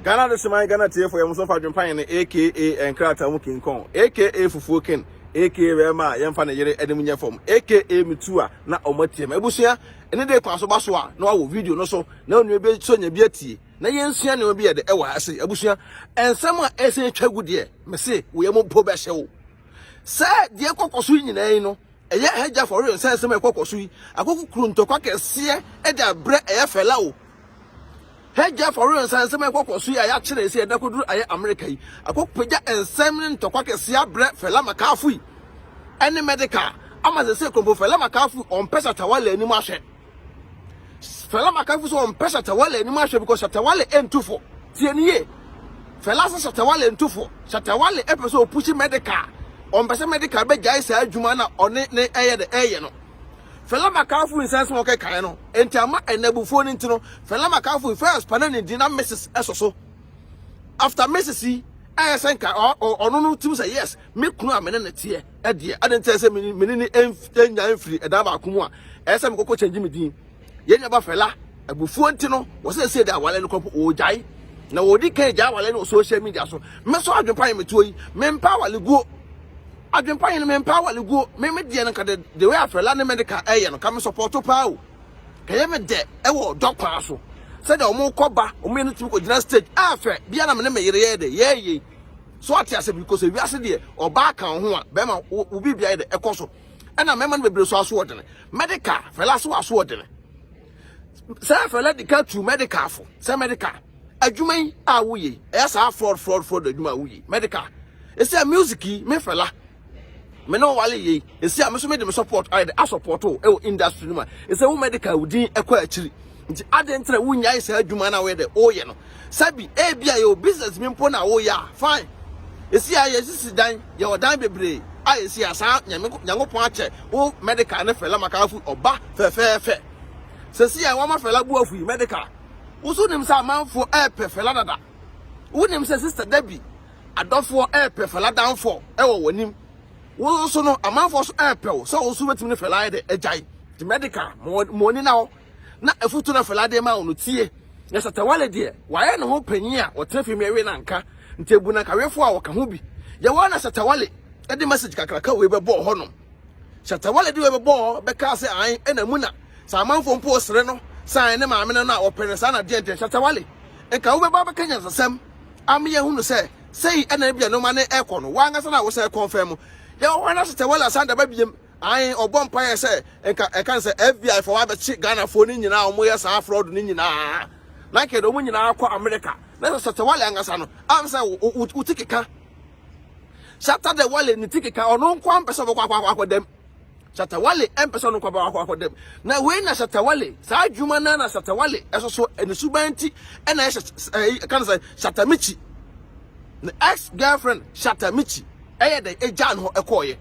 Ghana de Simon Ghana TF for Yamson Adwenepahene aka Enkrata mu King Kong aka Fufuo Ken aka Rema Yemfa na Yere Edemunya Form aka Mitua na Omatiem Ebusua ene de kwa so baso a na wo video no so na onu be so nya bi atie na yensua ne obi ye de ewa ase ebusua ensem a ese twagu de me se wo yemo po be hye wo se de kokoso nyina yi no eye Hajia4real se ensem kokoso yi akokukuru ntokwa kese e de abre eye fela wo Hajia4real san sem ekokoso ya ya kire ese edakoduru aye America yi akokpeja ensem ne ntokwa kese abre fela Makafui ene medical ama se kombo fela Makafui on pesa tawale ani mahwe fela Makafui so on pesa tawale ani mahwe because tawale entufo tie niye fela se tawale entufo tawale epeso push medical on pesa medical be jai se adwuma na one ne eye de eye no fela Makafui sense mo ke kan no enti ama enabufo ni ntino fela Makafui first panani dina Mrs esoso after Mrs ayesenka ono no tim say yes me kunu amene na tie e de adente say me ni enya enfiri eda ba akumu a ese me kokko change me din ye nya ba fela abufuo ntino wo say da wale no kopo o jai na wodi kan ja wale no social media so me so Adwenepahene me toyi me mpa wale go Adwenepahene me mpa wale go me de no ka the way afela ne medical eye no ka me support pa o ka ye me de e wo dokwa so said omo koba omo no timi ko gina stage afa bia na me yere ye de ye so atiase because we ase de oba kan ho a be ma obi bia ye de ekoso e na me ma no bebre so aso odene medical fela so aso odene say fela de ka to medical fo say medical adwuman a wo ye e sa fraud adwuma wo ye medical e say music me fela me no wale ye e say me so me de support I de support o industry no ma e say wo medical udin ekwa akiri nti adentre wunya isa adwuma na we de oye no sabi e bia yo business me mpo na wo ya fine esi aye sisi dan ye odan bebre aye si asa nyangopon ache wo medical na fela Makafui oba fe sesi ya wa ma fela bu afu medical wo so nim sa manfo e pe fela dada wo nim se sister Debbie adofo e pe fela danfo e wo wanim wo so no amanfo so e pe wo so wo so betimi ne fela de ejai the medical mo ni na na efutu na fela de ma onu tie ya satawale de waye ne ho panyi a otrafi mewe na nka ntebu na kawefo a woka ho bi ya wana satawale e de message kakraka we be bo ho no satawale de we be bo be ka se an e na mu na sa manfo mpo sere no san ne maame no na opere sa na de ente satawale e ka wo be ba be kanya sasam Ayɛhuhu se sei e na bia no ma ne ekɔ no wa ngasa na wo se confirm ya wana satawale asanda ba biem ai obompa ye se eka se FBI for wa be chi Ghana fo ni nyina omo ye sa fraud ni nyina na ke do mo nyina akɔ America na satawale angasa no am se utikeka Shatta de wale ni tikeka ono nko ampese bo kwa dem satawale empese no kwa dem na we na satawale sa adwuma na satawale eso eni subanti na kan se Shatta michi na ex girlfriend Shatta michi eye de ejan ho ekoye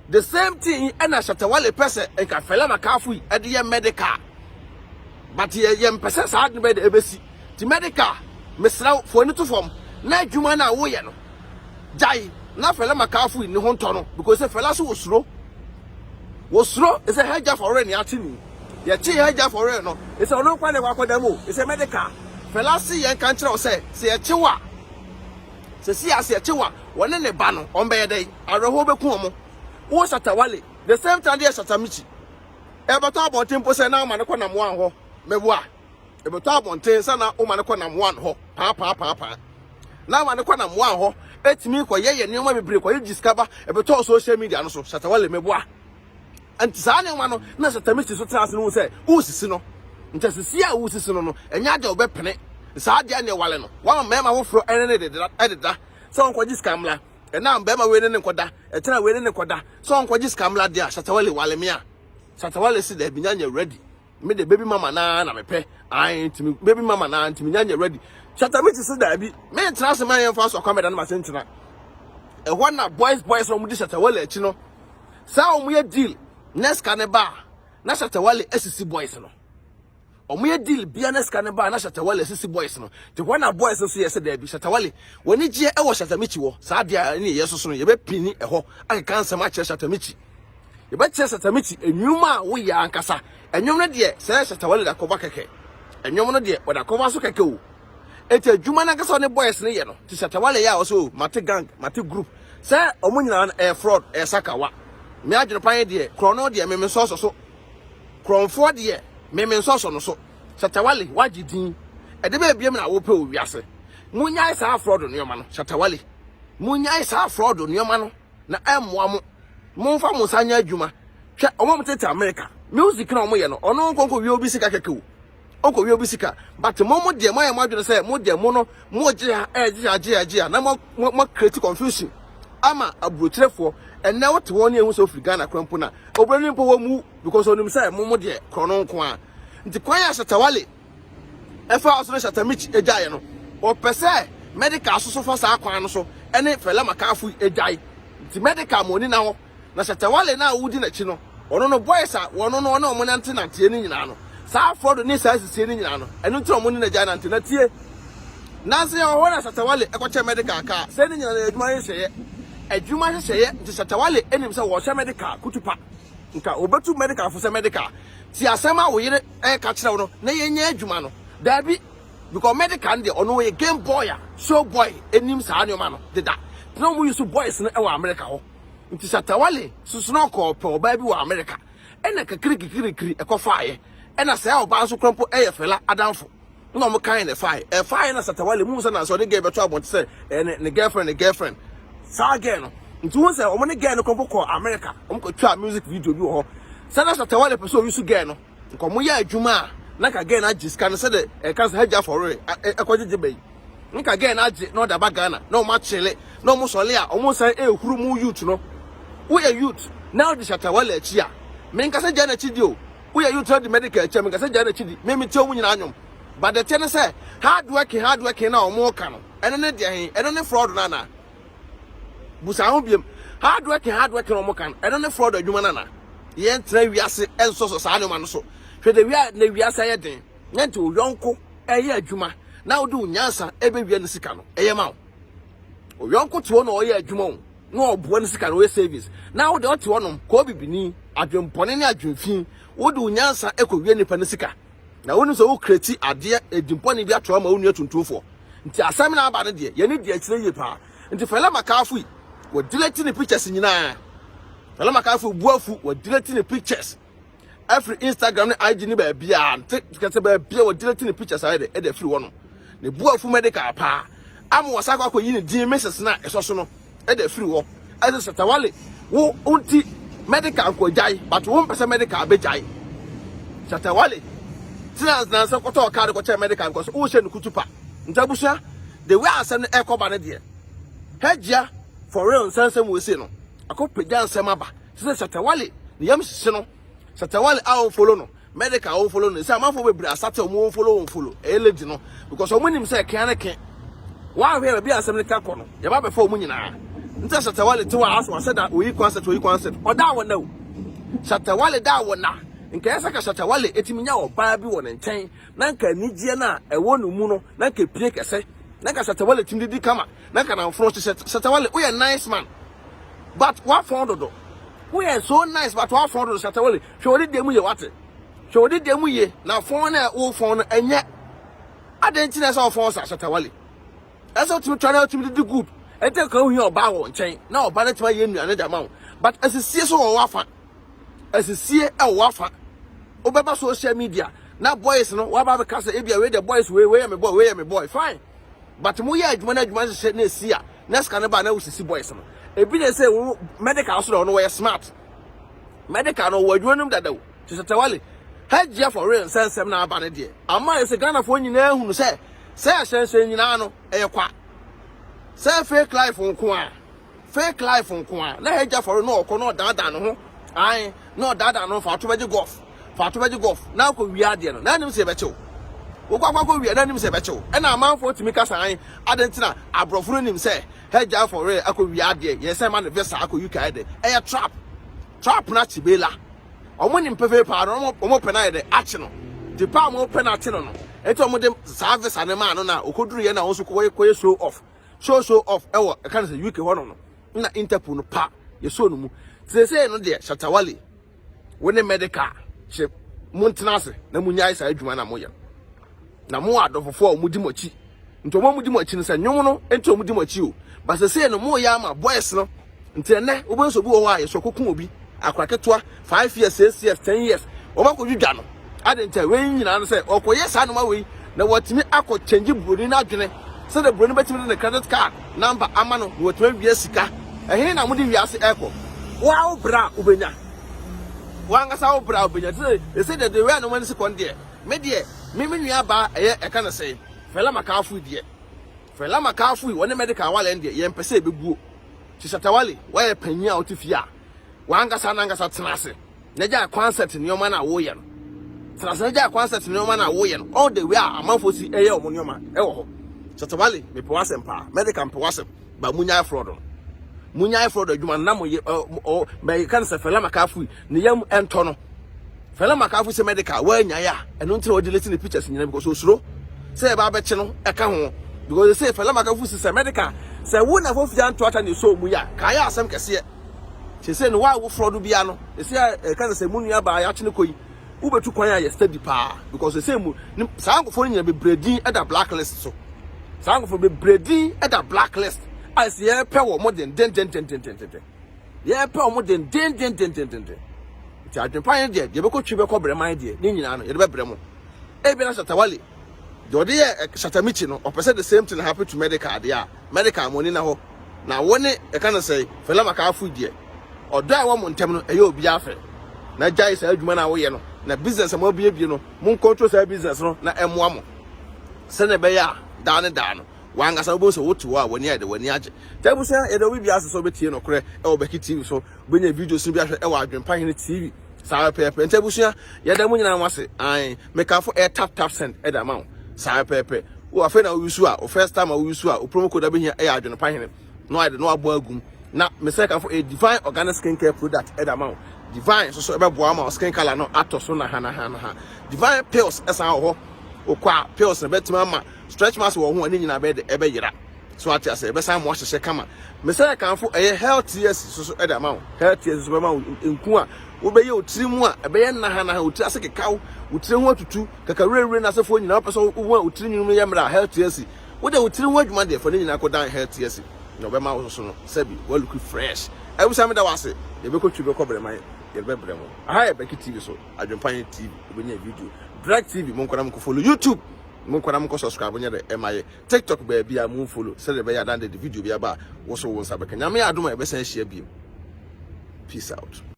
the same thing and Shatta person and ka fela Makafui e de medical but ye mpese sa adno be de ebesi ti medical mesra for ni to form na adwuma na wo ye no jai na fela Makafui ni ho nto no because fela so wosro is a Hajia4real ni atini ye chi Hajia4real no is ono kwa ne kwakoda mo is a medical fela si ye kan kire o se ye chiwa se si ase ye chiwa wona ne ba no on be ye dai areho be ku omo wo satawale the same time there Shatta michi e beto abonten po se na ma ne kɔ nam wan ho mebua e beto abonten se na o ma ne kɔ nam wan ho pa na ma ne kɔ nam wan ho etimi kɔ ye ne ma bebre kɔ ye discover e beto social media no so satawale mebua anti sa ne ma no na Shatta michi so trans no se wo sisi no nta sisi a wo sisi no enya de obepene sa de ne wale no wa ma ma wo fro ene ne de so on kɔ discamla and now Bema winning in Koda, a tell winning in Koda, so on Quadis Camla dia, Shattawale Walemia. Shattawale said that Binyanya ready. Made the baby mama na me pay. I ain't me baby mama na and Minyanya ready. Shatta Michi said that be men trans my first or come and my sentinel. And one boys from this Shattawale, Chino. So we a deal. Next caneba, na Shattawale SC boys no. Omo deal bianes kaneba na Shattawale sisi boys no te wana boys so yes there bi Shattawale woni gie e wo Shatta michi wo sa dia ne yeso so no ye be pini e ho aka kan sama che Shatta michi ye be che Shatta michi enwuma wo ya ankasa enwum no de se Shattawale da koba keke enwum no de wo da koba so keke wo eti adwuma na kasa ne boys ne ye no ti Shatta Wale ya also mate gang mate group say omo nyina na fraud sakawa me Adwenepahene de krono de me so kronfo de me so no so Shatta Wale wagidin e de ba biem na wo pe owiase munyai sa fraud no yoma no Shatta Wale munyai sa fraud no yoma no na emmoa mo monfa mo sanya adwuma hwe omo mtete America music na omo ye no ono nkonko wi obi sika kekewu oko wi obi sika but mo de mo ye mo adwene say mo de mo no mo je agye na mo create confusion ama abrotrefo enne wote won ye hu so free Ghana krampo na obrani mpo wo mu because onim say mo de krono nko a nti kwan ya Shatta Wale efa aso Shatta Mich ejaye no o pese medical so fa sa kwan no so ene fela Makafui ejaye nti medical money na ho na Shatta Wale na wudi na chi no ono no boys a wono no na omo nante nante ni nyina no sa fraud ni sa sisi ni nyina no eno nti omo ni na ja nante na tie na se o wona Shatta Wale ekwache medical ka se ni nyina na adwuma hye nti Shatta Wale enim se wo hye medical kutupa nka obetu medical for se medical ti asema wo yire ka kire wo no na yenya adwuma no dabi because medical ndi ono we game boy a show boy enim sa anyoma no deda no mu use boys no e wa America ho nti Shatta Wale susu no ko pe oba bi wa America ena kakiri ekofaaye ena se oba nso krampo eye fela adamfo no mo kan ne faaye na Shatta Wale mu se na so de ge beto abon se ne girlfriend sa again no nti won se omo ne ge no krampo ko America omo ko twa music video bi ho se na Shatta Wale person use ge no nko mo ya adwuma na ka ge na jiska no se de casɛ Hajia4real ekojije bai nka ge na age no da ba Ghana no ma chele no mo sole a omo san ehuru mu youth no we a youth now the Shatta Wale achi a me nka se jana chi di o we a youth the medical achi me nka se jana chi di me tie omu nyina anyom but the ten say hard working na omo ka no ene ne de hen ene ne fraud na busa ho biem hard working omo ka no ene ne fraud adwuma na ye ntra wiase enso so sa anyoma no so hwe de wia na wiase ye den nyante oyonko eye adwuma na wo de unyansa ebe wia ne sika no eye ma oyonko to no oye adwuma o no obo ne sika no we service na wo de ote wonom ko bibini adwempone ne adwemfin wo de unyansa ekowie nipa ne sika na wonu so wo create ade edimpone bi ato ma wonu atuntumfo nti asam na aba ne de ye ne de akire ye pa nti fela Makafui wo delete ne pictures nyina fela Makafui buafu wo delete ne pictures every Instagram ne IG ne ba bia nti kete ba bia wo delete ne pictures aye de free wono ne buafu medical pa am wasakwa ko yi ne din message na eso so no e de free wo as Shatta Wale wo unti medical ko jai but wo mpese medical be jai Shatta Wale tina na se ko to card ko che medical because wo she ne kutupa ntabusha the way asem ne ekoba ne de Hajia4real sansem we say no akopagya nsem aba se Shatta Wale ne yam hye no Shatta Wale a follow no medical follow no say amafo be bra asate omo follow eledi no because omo nim say kan ne kan wa hwe be asem ne ka ko no ye ba be fa omo nyina nta Shatta Wale te wa aso say that we concept oda wona o Shatta Wale da wona nka yesa ka Shatta Wale etiminya oba bi wona nchen na nka nigie na ewo no mu no na nka pie kese na nka Shatta Wale timdidi kama na nka na front Shatta Wale we a nice man but what found do we are so nice but what found do Shatta Wale hwe dem ye wate hwe dem ye na phone na wo phone enye adentina sa phone sa Shatta Wale esa timi try na timi di good ente ka hu oba wo nchen na oba na tima ye nuane da ma but asisie so wo wafa asisie e wo wafa obeba social media na boys no wa ba be kasa e bia we the boys we me boy fine but mo ye adwuma na se si a na ska ne ba na usisi boys no e bi dey say medical so no we smart medical no wadwonum dadaw to Shatta Wale Hajia4real sensem na aba ne de ama se Ghana fo nyina hunu se ahyense nyina no e kwa say fake life nko a na Hajia4real no okọ no dada no ho ai no dada no fa to beji golf na ko wi ade no na nim se bechew wo kwa wi na nim se bechew e na amanfo timi kasa ai adentina abrofuru nim se Hajia4real akọ wi ade ye se man visa akọ UK ade e trap na chibela omo nim pefe pa no omo pena de achi no de pa omo pena achi no enti omo de service ane ma no na okoduru ye na won so koye show off ewo e kan se UK ho no na Interpol no pa ye so no mu say no de Shatta Wale woni medical che muntenase na munyai sa adwuma na moye na mo adofofo a mudi mochi nto mo mudi mo achi no se nwom no ento mudi mo achi o ba se no mo ya ma boys no ntene obenso bi wo wa yeso kokun obi akraketwa 5 years 6 years 10 years obakodwudwa no adenta we nyina no se okoye sa no ma we na watimi akọ change broni na adwene se de broni betimi na credit card number ama no watimi bia sika ehe na mudi wiase eko wa obra obenya wanga sa obra obenya se de we no man se kon de me de me nua ba eka na se fela Makafui de fela Makafui woni medical wale de ye mpese ebeguo Shatta wale wa panya otifia wanga sa nanga sa tenase na ja concept ni oma na wo ye no tenase ja concept ni oma na wo ye no all the way amanfo si eye omo ni oma e wo ho Shatta wale me po asem pa medical po asem ba munya fraud adwuma na mo ye me kan se fela Makafui ne yam ento no fela Makafui se medical wa nya ya eno ntire o delete the pictures nyina because osuro say ba be che no e ka ho because say fela Makafui se medical say wo na fofi anto ata ne so mu ya ka ya asem kese che say no wa wo fraud bia no say kan se mu nua ba ya che ne koyi wo betu kwan ya study pa because say mu sankofo nyina be bredin e da blacklist so sankofo be bredin e da blacklist as ye pe wo mo den ye pe wo mo den ti Adwenepahene de ye be ko twi be ko breman de ni nyina no ye be bremo e bi na Shatta wale Jodi Shatta michi no opese the same thing happen to medical there medical money na ho na woni e kan say fela Makafui de odo a wo montem no eye obi afa na jai sa adwuma na wo ye no na business mo bie no mun control sa business no na emoa mo se ne be ya da no wanga sa obo so wotu a woni ade woni age tabusa e do bi ase so betie no kore e obeki TV so benya video so bi ahwe e wa Adwenepahene TV sa pepe tabusa ye da mu nyina wase an mekafo e tap send e da ma sa pepe wo afa na wusu a o first time a wusu a o promo code abehia e Adwenepahene no ade no abo agum na me say kafo a divine organic skincare product e da ma divine so ebe boa ma skin color no atoso na ha divine pills esa ho okwa pills na betima ma stretch mask wo ho ani nyina be de ebe yira so ati ase ebe san mo hyehye kama me say kanfo eye health yes so e da ma health yes so be ma enku a wo be ye otiri mu a ebe ye na ha otiri ase kekaw otiri ho atutu kakarere na asefo nyina opeso wo otiri nyinu ye mra health yes wo de otiri ho adwuma de fo nyina ko dan health yes no be ma wo so no sabi wo look fresh ebu sam da wase ye be ko twi be ko bre man ye be bre mo aha ye be ki TV so Adwenepahene TV obenya video Direct TV mon kwana mo follow YouTube mon kwana mo subscribe nya de emaye TikTok be bia mo follow se de be ya dan de video bia ba wo so wo nsa be kanya me adoma e be san hia bia peace out.